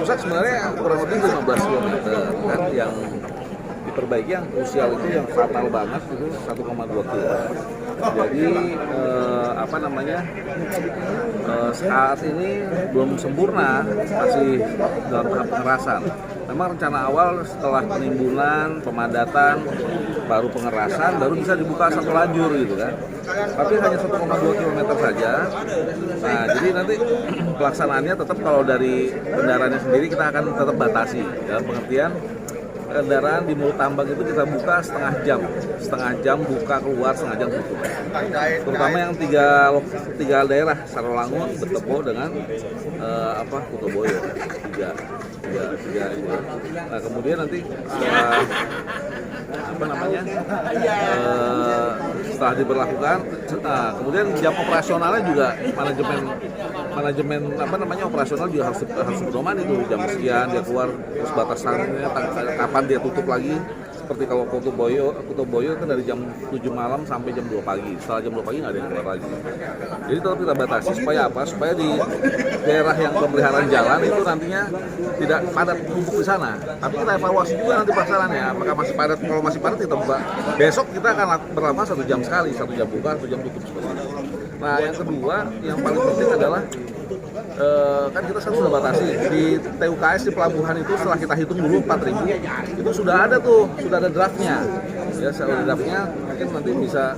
rusak sebenarnya kurang lebih 15 km kan yang diperbaiki, yang krusial itu yang fatal banget itu 1,2 km. Jadi saat ini belum sempurna, masih dalam tahap pengerasan. Memang rencana awal setelah penimbunan, pemadatan, baru pengerasan, baru bisa dibuka satu lajur gitu kan. Tapi hanya 1,2 km saja. Nah, jadi nanti pelaksanaannya tetap kalau dari kendaraannya sendiri kita akan tetap batasi. Dalam pengertian kendaraan di Mulut Tambang itu kita buka setengah jam buka keluar, setengah jam tutup. Terutama yang tiga daerah, Sarolangun, Betebo dengan Kutoboyo, tiga. Nah kemudian nanti setelah diberlakukan, kemudian jam operasionalnya juga manajemen operasional juga harus berdoman itu jam sekian dia keluar, terus batasannya kapan dia tutup lagi. Seperti kalau Kutoboyo kan dari jam 7 malam sampai jam 2 pagi. Setelah jam 2 pagi nggak ada yang keluar lagi. Jadi tetap kita batasi supaya apa? Supaya di daerah yang pemeliharaan jalan itu nantinya tidak padat numpuk di sana. Tapi kita evaluasi juga nanti pelaksanaannya. Apakah masih padat? Kalau masih padat kita buka. Besok kita akan berlama 1 jam sekali, 1 jam buka, 1 jam tutup seperti itu. Nah yang kedua, yang paling penting adalah kan kita sudah batasi di TUKS di pelabuhan itu, setelah kita hitung dulu 4.000 itu sudah ada draftnya ya, sudah draftnya, mungkin nanti bisa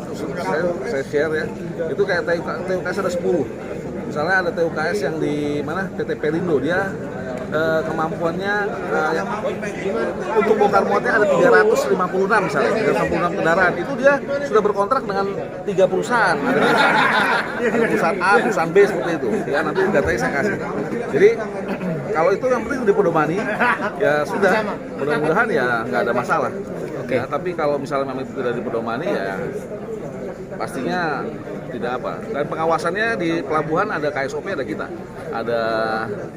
saya share ya. Itu kayak TUKS ada 10, misalnya ada TUKS yang di mana PT Perindo, dia kemampuannya yang untuk bongkar muatnya ada 356 misalnya, 356 kendaraan, itu dia sudah berkontrak dengan 3 perusahaan, ada perusahaan A, perusahaan B seperti itu ya, nanti datanya saya kasih. Jadi kalau itu yang penting dipedomani ya sudah, mudah-mudahan ya nggak ada masalah. Okay. Ya, tapi kalau misalnya memang itu tidak dipedomani ya pastinya tidak apa. Dan pengawasannya di pelabuhan ada KSOP, ada kita, ada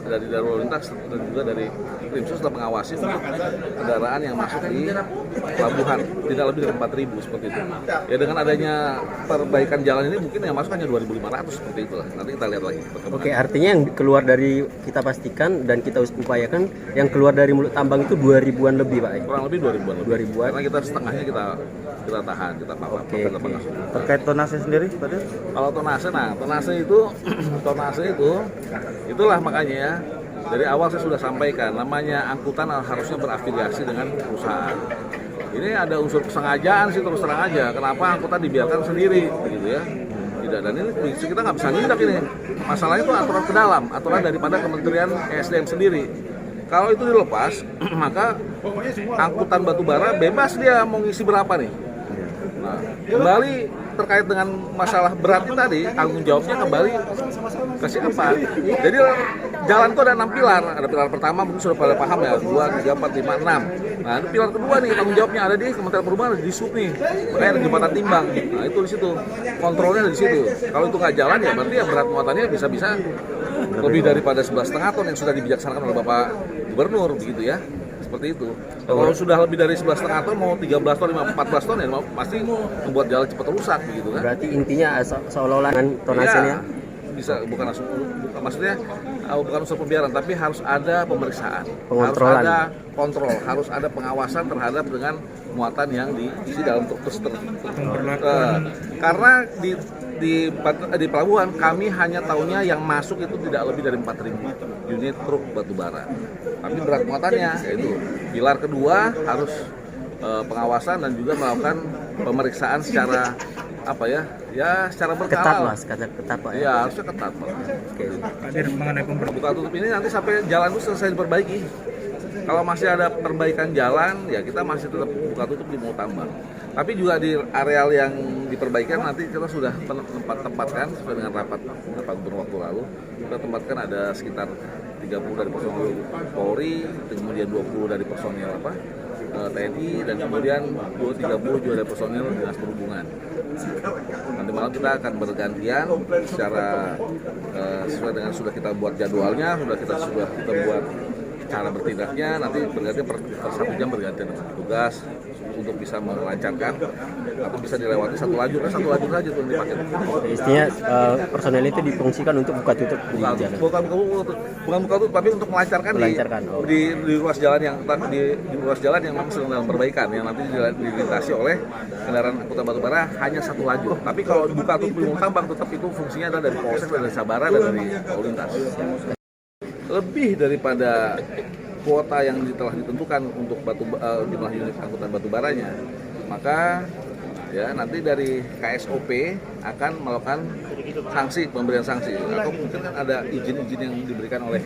dari lalu lintas dan juga dari Krimsus sudah mengawasi untuk kendaraan yang masuk di pelabuhan tidak lebih dari 4.000 seperti itu. Ya dengan adanya perbaikan jalan ini mungkin yang masuk hanya 2.500 seperti itulah. Nanti kita lihat lagi. Oke, artinya yang keluar dari, kita pastikan dan kita upayakan yang keluar dari Mulut Tambang itu 2.000-an lebih, Pak. Kurang lebih 2.000-an. 2.000-an. Karena kita setengahnya kita tahan, kita papa. Oke. Terkait tonase sendiri, Pak? Kalau tonase itu itulah makanya ya. Dari awal saya sudah sampaikan, namanya angkutan harusnya berafiliasi dengan perusahaan. Ini ada unsur kesengajaan sih, terus terang aja. Kenapa angkutan dibiarkan sendiri, begitu ya? Tidak, dan ini kita nggak bisa nindak ini. Masalahnya itu aturan ke dalam, aturan daripada Kementerian ESDM sendiri. Kalau itu dilepas, maka angkutan batubara bebas dia mau ngisi berapa nih. Nah, kembali terkait dengan masalah berat ini tadi, tanggung jawabnya kembali ke siapa? Jadi jalan itu ada 6 pilar. Ada pilar pertama mungkin sudah pada paham ya, 2, 3, 4, 5, 6. Nah, ini pilar kedua nih, tanggung jawabnya ada di Kementerian Perhubungan, ada di SUB nih. Makanya ada jembatan timbang. Nah, itu di situ. Kontrolnya ada di situ. Kalau itu nggak jalan ya berarti ya berat muatannya bisa-bisa lebih daripada 11,5 ton yang sudah dibijaksanakan oleh Bapak Gubernur, begitu ya. Seperti itu. Kalau sudah lebih dari 11,5 ton, mau 13 ton, 14 ton ya pasti membuat jalan cepat rusak begitu kan. Berarti intinya seolah-olah tonasenya bisa bukan maksudnya bukan unsur pembiaran, tapi harus ada pemeriksaan, harus ada kontrol, harus ada pengawasan terhadap dengan muatan yang diisi dalam truk tersebut. Karena di pelabuhan kami hanya tahunya yang masuk itu tidak lebih dari 4.000 unit truk batubara. Tapi berat muatannya yaitu pilar kedua harus pengawasan dan juga melakukan pemeriksaan secara secara berkala. Ketat Pak. Ya, harusnya ketat Pak. Oke. Mengenai Buka tutup ini nanti sampai jalan itu selesai diperbaiki. Kalau masih ada perbaikan jalan, ya kita masih tetap buka tutup di Mulut Tambang. Tapi juga di areal yang diperbaikan nanti kita sudah tempatkan sesuai dengan rapat gubernur waktu lalu. Kita tempatkan ada sekitar 30 dari personil Polri, kemudian 20 dari personil TNI, dan kemudian 30 juga dari personil Dinas Perhubungan. Nanti malam kita akan bergantian secara sesuai dengan sudah kita buat jadwalnya, sudah kita buat cara bertindaknya nanti berganti per 1 jam berganti dengan petugas untuk bisa melancarkan atau bisa dilewati satu lajur saja tuh yang dipakai. Istilahnya personel itu difungsikan untuk buka tutup di jalan. Bukan buka tutup, tapi untuk melancarkan, Melancarkan, di ruas jalan yang di ruas jalan yang memang sedang dalam perbaikan, yang nanti dilintasi oleh kendaraan angkutan batubara hanya 1 lajur. Tapi kalau buka tutup di Tambang tetap itu fungsinya adalah dari Polsek, dari Sabara, dan dari lalu lintas. Lebih daripada kuota yang telah ditentukan untuk jumlah unit angkutan batubaranya, maka ya nanti dari KSOP akan melakukan pemberian sanksi, atau mungkin kan ada izin-izin yang diberikan oleh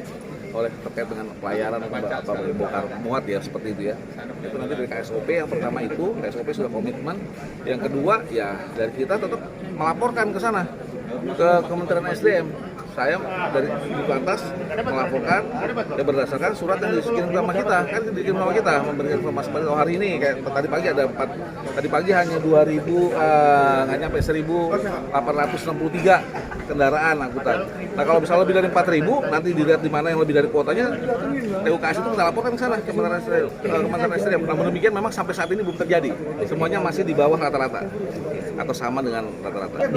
terkait dengan pelayaran atau bongkar muat ya, seperti itu ya. Itu nanti dari KSOP. Yang pertama itu KSOP sudah komitmen, yang kedua ya dari kita tetap melaporkan ke sana, ke Kementerian SDM. Saya dari di atas melaporkan ya berdasarkan surat yang dikirim sama kita, kan dikirim sama kita memberikan informasi pada hari ini. Kayak tadi pagi ada 4, tadi pagi hanya 2.000, nggak nyampe 1.863 kendaraan angkutan. Nah kalau misalnya lebih dari 4.000, nanti dilihat di mana yang lebih dari kuotanya, TUKS itu kita laporkan ke sana ke Kementerian SDM. Namun demikian memang sampai saat ini belum terjadi, semuanya masih di bawah rata-rata atau sama dengan rata-rata.